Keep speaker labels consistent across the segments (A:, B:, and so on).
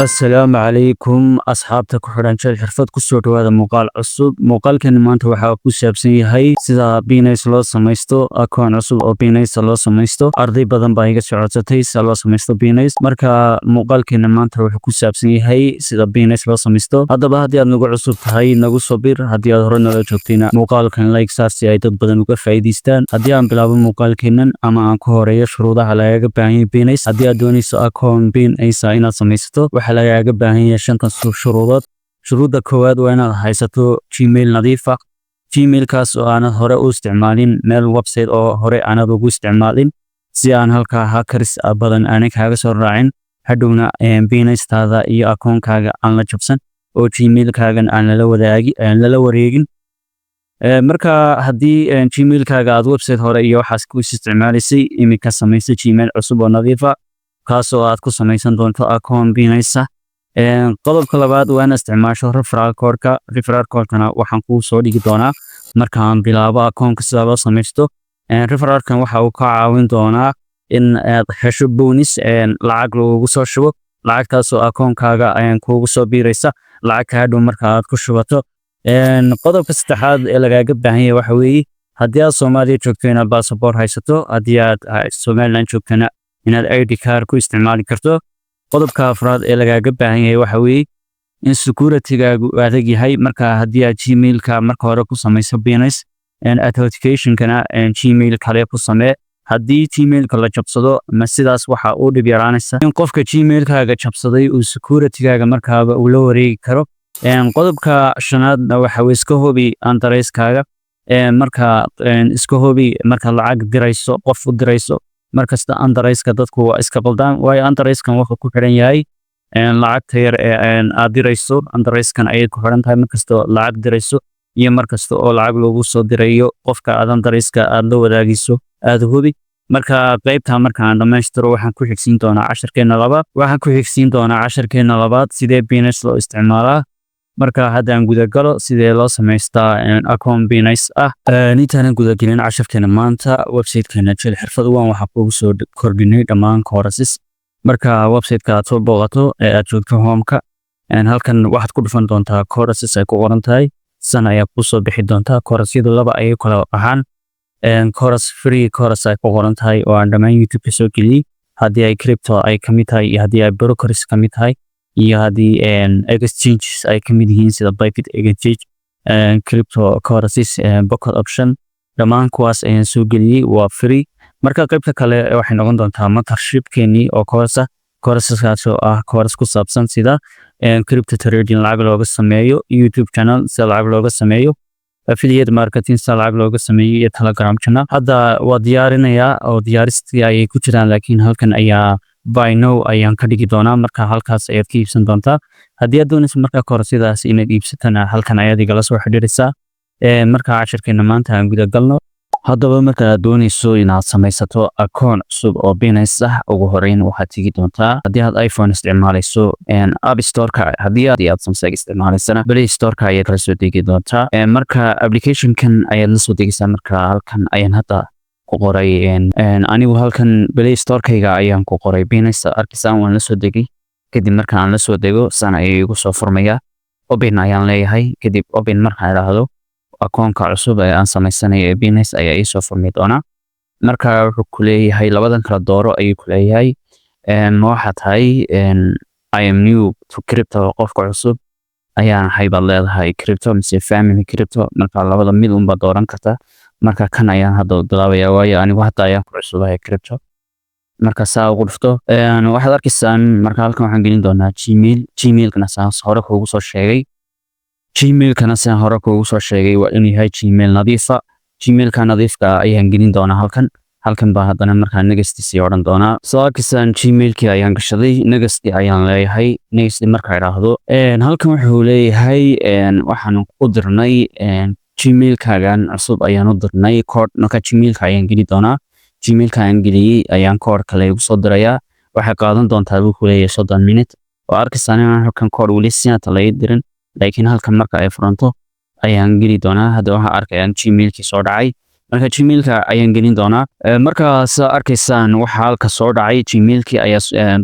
A: السلام عليكم أصحابتك وحران شاد حرفت كسوت هذا مقال عصب مقال كان ما أنت وحاول كسبسي هاي سida Binance loo samaysto account cusub oo Binance loo samaysto arday badan baa iga socotay sida loo samaysto Binance marka maqaalkeena maanta wuxuu ku saabsan yahay sida Binance loo samaysto hadaba haddii aad nagu cusub tahay nagu soo bir haddii aad hore nala joogtayna maqaalkan like saasi ay dad badan uga faa'iideystaan haddii aan bilaabo maqaalkeenan ama aan ku horeeyo shuruudaha lagaga baahan yahay Binance haddii aad doonayso account Binance inaad samaysato lagaga baahan yahay shantan shuruudood shuruudda koowaad waa inaad haysato Gmail nadiif ah Gmailkaas oo aanad hore u isticmaalin meel website oo hore aanad ugu isticmaalin si aan halka hackers badan aanay kaaga soo raacin hadhowna Binance-taada iyo account-kaaga aan la jabsan oo Gmail-kaagan aan lala wareegin marka haddii Gmail-kaaga aad website hore iyo waxaas ku isticmaalisay imika samayso Gmail cusub oo nadiif ah kaasoo aad ku samaysan doonto account Binance qodobka labaad waa inaad isticmaasho referral code-kana waxaan kuu soo dhigi doonaa marka aan bilaabo account-ka sida loo samaysto referral-kan waxa uu ka caawin doonaa in aad hesho bonus lacag lagu soo shubo lacagtaasoo account-kaaga kuugu soo biiraysa lacag ka hadhow marka aad ku shubato qodobka saddexaad ee lagaaga baahan yahay waxa weeye haddii aad Soomaaliya joogto inaad passport haysato haddii aad Somaliland joogtana inaad ID card ku isticmaali karto qodobka afraad ee lagaaga baahan yahay waxa weeye in security-gaagu adag yahay marka haddii aad Gmail-ka marka hore ku samayso Binance authentication-kana Gmail kale ku samee haddii Gmail-ka la jabsado ma sidaas waxa uu dhib yaraanaysa in qofka Gmail-kaaga jabsaday uu security-gaaga markaaba uu la wareegi karo qodobka shanaadna waxa weeye iska hubi address-kaaga marka iska hubi marka lacag dirayso qof u dirayso markasta address-ka dadku waa iska qaldaan way address-kan wuxuu ku xiran yahay lacagta yar ee aad dirayso address-kan ayay ku xiran tahay markasta lacag dirayso iyo markasta oo lacag loogu soo dirayo qofka aad address-ka aad la wadaagiso aad hubi marka qaybta marka aan dhamaystiro waxaan ku xigsiin doonaa casharkeena labaad sidee Binance loo isticmaalaa marka haddaan gudagalo sidee loo samaystaa account Binance ah intaan gudagelin casharkeena maanta website-keena jil xirfad waan waxa kuugu soo kordhinay dhammaan courses marka website-ka aad soo booqato ee aad joogto home-ka halkan waxaad ku dhufan doontaa courses ay ku qoran tahay sana ayaa ku soo bixi doontaa coursesyada laba ayay kala ahaan course free course ay ku qoran tahay oo aan dhammaan YouTube ka soo geliyay haddii ay crypto ay kamid tahay iyo haddii ay brokers kamid tahay iyo haddii exchanges ay kamid yihiin sida Bybit exchange crypto courses bucket option dhammaan kuwaas ayaan soo geliyay waa free marka qaybta kale waxay noqon doontaa mentorship-keeni oo courseskaas oo ah course ku saabsan sida crypto trading lacag looga sameeyo YouTube channel sida lacag looga sameeyo affiliate marketing sida lacag looga sameeyo iyo Telegram channel hadda waa diyaarinayaa oo diyaaristii ayay ku jiraan laakiin halkan ayaa by now ayaan ka dhigi doonaa marka halkaas ayaad ka iibsan doontaa haddii aad doonayso marka course-yadaas inaad iibsatana halkan ayaad igala soo xiriiraysaa marka casharkeena maanta aan gudagalno haddaba marka aad doonayso inaad samaysato account cusub oo Binance ah ugu horeyn waxaad tegi doontaa haddii aad iPhone isticmaalayso App Store-ka haddii aad Samsung isticmaalaysana Play Store-ka ayaad kala soo degi doontaa marka application-kan ayaad la soo degaysaa marka halkan ayaan hadda ku qoray anigu halkan Play Store-kayga ayaan ku qoray Binance arkisaan waan la soo degay kadib marka aan la soo dego sana ayay igu soo furmaya open ayaan leeyahay kadib open marka aan raahdo account-ka cusub ee aan samaysanayo ee Binance ayaa ii soo furmi doona marka wuxuu ku leeyahay labadan kala dooro ayuu ku leeyahay waxa tahay I am new to crypto qofka cusub ayaan hayba leedahay crypto mise family crypto marka labada mid un baad dooran kartaa marka kan ayaan hadda bilaabaya waayo anigu hadda ayaan ku cusubahay crypto marka saa ugu dhufto waxaad arkaysaan marka halkan waxaan gelin doonaa Gmail-kana saan hore kuugu soo sheegay waa inuu yahay Gmail nadiifa Gmail-ka nadiifka ayaan gelin doonaa halkan baa haddana markaa next sii odhan doonaa soo arkaysaan Gmail-kii ayaan gashaday next ayaan leeyahay next marka idhaahdo halkan wuxuu leeyahay waxaan u dirnay Gmail-kaagan cusub ayaan u dirnay code marka Gmail-ka ayaan geli doonaa Gmail-ka aan geliyay ayaan code kale ugu soo dirayaa waxay qaadan doontaa buu ku leeyahay 30 minute oo arkaysaan in halkan code wali siinta la dirin laakiin halkan marka ay furanto ayaan geli doonaa hadda waxa arkayaan Gmail-kii soo dhacay marka Gmail-ka ayaan gelin doonaa marka saa arkaysaan waxa halka soo dhacay Gmail-kii ayaa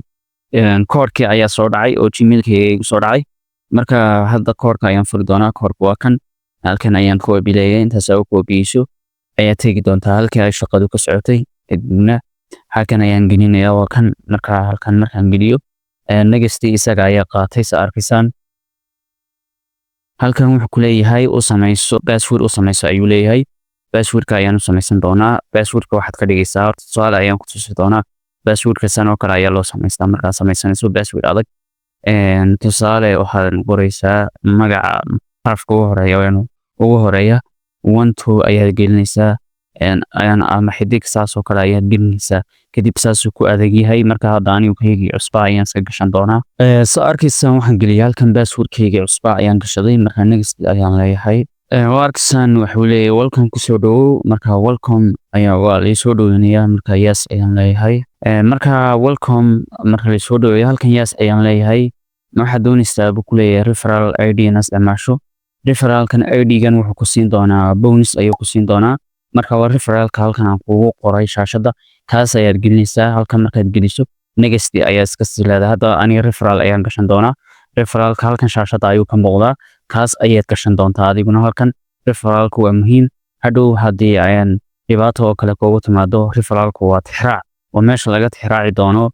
A: koodhkii ayaa soo dhacay oo gmailkayga soo dhacay. Marka hadda koodhka ayaan furi doonaa. Koodhku waa kan, halkan ayaan copy leeyahay. Intaas aad copyayso ayaa tegi doontaa halkii ay shaqadu ka socotay. Kadibna halkan ayaan gelinayaa, waa kan. Marka halkan markaan geliyo next isaga ayaa qaatay sa arkaysaan. halkan wuxuu ku leeyahay u samayso password, u samayso ayuu leeyahay. passwordka ayaan u samaysan doonaa. passwordka waxaad ka dhigaysaa horta su'aal ayaan ku tusi doonaa. passwordka san oo kale ayaa loo samaystaa markaad samaysanayso password adag. tusaale waxaad qoraysaa magaca xarafka ugu horeeya 1 2 ayaad gelinaysaa. ama xidig saas oo kale ayaad gelinaysaa. kadib saasuu ku adag yahay. marka hadda anigu kaygii cusba ayaan iska gashan doonaa. soo arkaysaan waxaan geliyay halkan passwordkaygii cusba ayaan gashaday. marka next ayaan leeyahay. waa arkaysaan wuxuu leeyahay welcome kusoo dhawow. marka welcome ayaa waa laysoo dhoweynayaa. marka yes ayaan leeyahay. marka welcome marka laysoo dhaweeyo halkan yes ayaan leeyahay. waxaad doonaysaa buu ku leeyahay referral ID inaad isticmaasho. referralkan ID-gan wuxuu ku siin doonaa bonus ayuu ku siin doonaa. marka waa referralka halkan aan kugu qoray shaashada, kaas ayaad gelinaysaa. halkan markaad geliso next ayaa iska sii leedahay. hadda aniga referral ayaan gashan doonaa. referralka halkan shaashada ayuu ka muuqdaa, kaas ayaad gashan doontaa adiguna. halkan referralku waa muhiim. hadhow haddii ayaan dhibaato oo kale kugu timaado, referralku waa tixraac, waa meesha laga tixraaci doono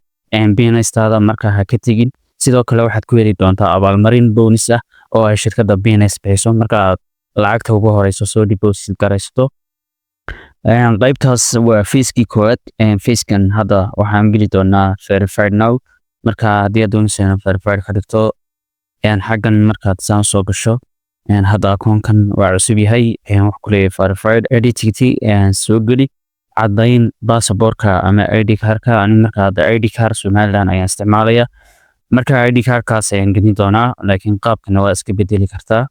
A: Binance-taada. marka ha ka tegin. sidoo kale waxaad ku heli doontaa abaalmarin bonus ah oo ay shirkadda Binance bixiso marka aad lacagta ugu horeyso soo deposit garaysato. qaybtaas waa feeskii koowaad. feeskan hadda waxaan geli doonaa verified now. marka haddii aad doonayso inaad verified ka dhigto, xaggan markaad saan soo gasho, hadda akoonkan waa cusub yahay. wax ku leeyahay verified identity. soo geli caddayn baasaboorka ama ID cardka. aniga marka hadda ID card Somaliland ayaan isticmaalaya. marka ID cardkaas ayaan gelin doonaa, laakiin qaabkana waa iska bedeli kartaa.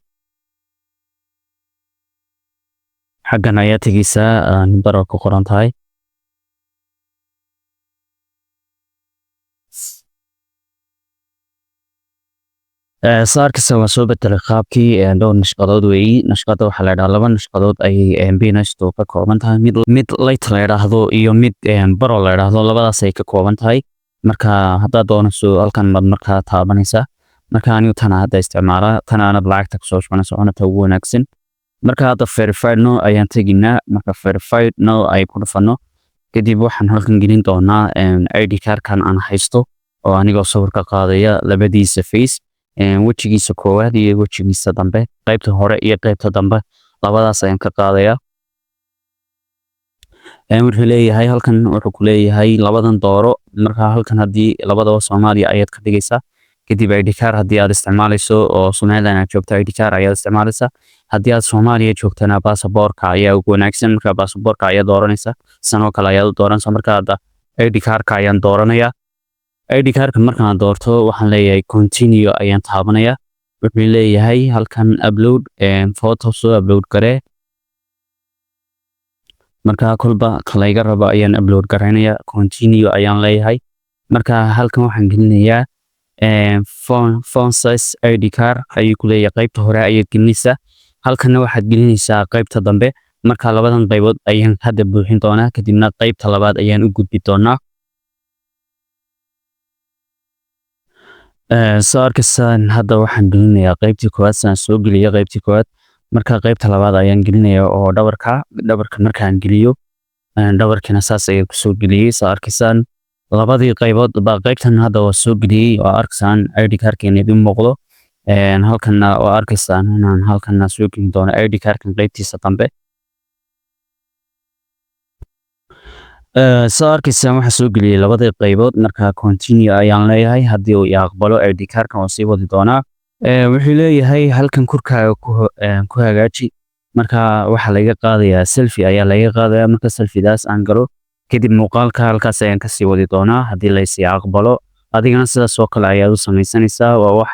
A: xaggan ayaa tegaysaa number ku qoran tahay. saarkisa waa soo bedelay qaabkii. dhowr nashqadood weeyi. nashqada waxaa la yidhaha 2 nashqadood ayay Binance ka kooban tahay. mid light la yidhaahdo iyo mid baro la yidhaahdo. labadaas ay ka kooban tahay. marka haddaad doonayso halkan mad markaa taabanaysaa. marka anigu tana hadda isticmaalaa. tana anad lacagta kusoo shubanayso cunata ugu wanaagsan. marka hadda verified now ayaan teginaa. marka verified now ay ku dhufano kadib waxaan halkan gelin doonaa ID cardkan aan haysto oo anigoo sawirka qaadaya labadiisa face, wejigiisa koowaad iyo wejigiisa dambe, qaybta hore iyo qaybta dambe, labadaas ayaan ka qaadaya. wuxuu leeyahay halkan wuxuu ku leeyahay labadan dooro. marka halkan haddii labadaba Soomaaliya ayaad ka dhigaysaa. kadib ID card haddii aad isticmaalayso oo Somaliland aad joogto ID card ayaad isticmaalaysaa. haddii aad Soomaaliya joogtana baasaboorka ayaa ugu wanaagsan. marka baasaboorka ayaad dooranaysaa. sanoo kale ayaad u dooranaysaa. marka hadda ID cardka ayaan dooranayaa. ID cardka markaan doorto waxaan leeyahay continue ayaan taabanayaa. wuxuu leeyahay halkan upload photo soo upload garee. marka kolba kalayga rabo ayaan upload gareynayaa. continue ayaan leeyahay. marka halkan waxaan gelinayaa phone size ID card ayuu ku leeyahay. qaybta hore ayaad gelinaysaa. halkanna waxaad gelinaysaa qaybta dambe. marka labadan qaybood ayaan hadda buuxin doonaa. kadibna qaybta labaad ayaan u gudbi doonaa. soo arkaysaan hadda waxaan gelinayaa qaybtii koowaad. saan soo geliya qaybtii koowaad. marka qaybta labaad ayaan gelinayaa oo dhabarka markaan geliyo dhabarkina saas ayaan kusoo geliyey. soo arkaysaan labadii qaybood baa qaybtan hadda waa soo geliyey. oo arkaysaan ID cardkeena idin muuqdo. halkanna waa arkaysaan inaan halkanna soo gelin doono ID cardkan qaybtiisa dambe. soo arkaysaan waxaa soo geliyey labadii qaybood. marka continue ayaan leeyahay. haddii uu aqbalo ID cardkan waa sii wadi doonaa. wuxuu leeyahay halkan kurkaaga ku hagaaji. marka waxaa laga qaadayaa selfie ayaa laga qaadayaa. marka selfie-daas aan galo kadib muuqaalka halkaas ayaan kasii wadi doonaa haddii la sii aqbalo. adigana sidaas oo kale ayaad u samaysanaysaa. waa wax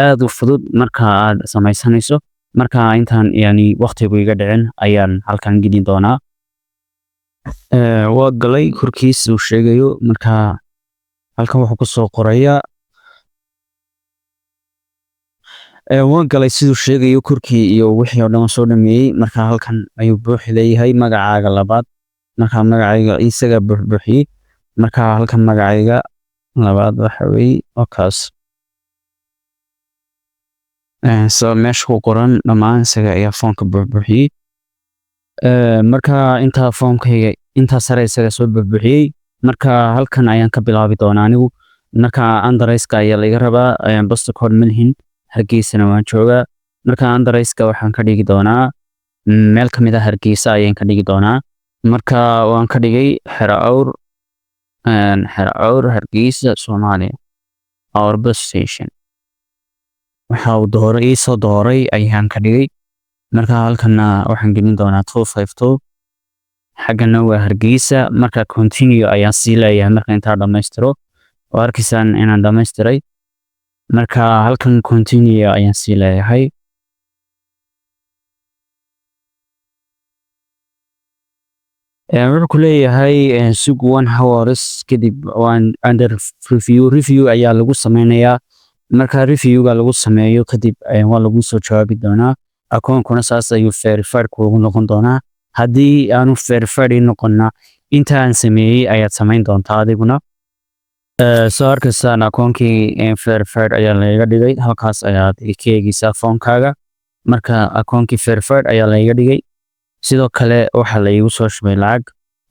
A: aad u fudud marka aad samaysanayso. marka intaan yani waqtigu iga dhicin ayaan halkan gelin doonaa. waa galay kurkiis uu sheegayo. marka halkan wuxuu kusoo qorayaa waan galay siduu sheegayo kurkii iyo wixii oo dhan soo dhameeyey. marka halkan ayuu buuxi leeyahay magacaaga labaad. marka magacayga isaga buuxiyey. marka halkan magacayga labaad waxa weeye wakaas so meesha ku qoran dhammaan isaga ayaa foomka buuxbuuxiyey marka intaa foomkayga intaa sare isaga soo buuxbuuxiyey marka halkan ayaan ka bilaabi doonaa anigu marka underiska ayaa laga rabaa post code malhin Hargeysana waan joogaa marka underiska waxaan ka dhigi doonaa meel kamid ah Hargeysa ayaan ka dhigi doonaa marka waan ka dhigay xeraawr Hargeysa Soomaaliya our bus station waxa uu dooray soo dooray ayaan ka dhigay marka halkana waxaan gelin doonaa 252 xagana waa Hargeysa marka continue ayaan sii leeyahay marka inta dhameystiro oo arkisaan inaan dhameystiray marka halkan continue ayaan sii leeyahay wuxuu ku leeyahay sug 1 hours kadib waan under review ayaa lagu sameynayaa marka review-ga lagu sameeyo kadib waa lagu soo jawaabi doonaa akoonkuna saas ayuu verified kuugu noqon doonaa haddii aanu verified noqonna inta aan sameeyey ayaad samayn doontaa adiguna soo arkasaan akoonkii verified ayaa laga dhigay halkaas ayaad ka eegaysaa foonkaaga marka akoonkii verified ayaa laga dhigay sidoo kale waxa la igu soo shubay lacag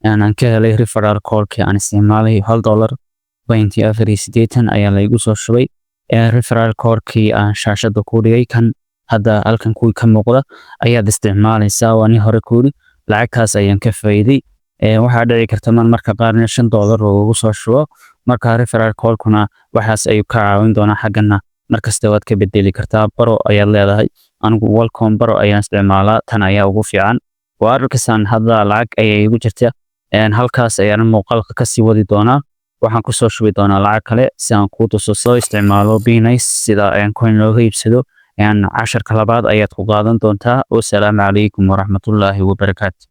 A: aan ka helay referral call-kii aan isticmaalay $1.48 ayaa la igu soo shubay referral code-kii aan shaashada ku dhigay kan hadda halkan ku ka muuqda ayaad isticmaalaysaa waani hore kuuri lacagtaas ayaan ka faa'iiday waxa dhici karta marka qaarna $5 oo ugu soo shubo marka referral code-kuna waxaas ayuu ka caawin doonaa xagana markasta waad ka bedeli kartaa baro ayaad leedahay anigu welcome baro ayaan isticmaalaa tan ayaa ugu fiican waa arkaysan hadda lacag ayay igu jirta halkaas ayaan muuqaalka ka sii wadi doonaa waxaan ku soo shubi doonaa lacag kale si aan ku tuso soo isticmaalo Binance sida coin looga iibsado casharka labaad ayaad ku qaadan doontaa. Wassalaamu calaykum waraxmatullaahi wabarakaatu.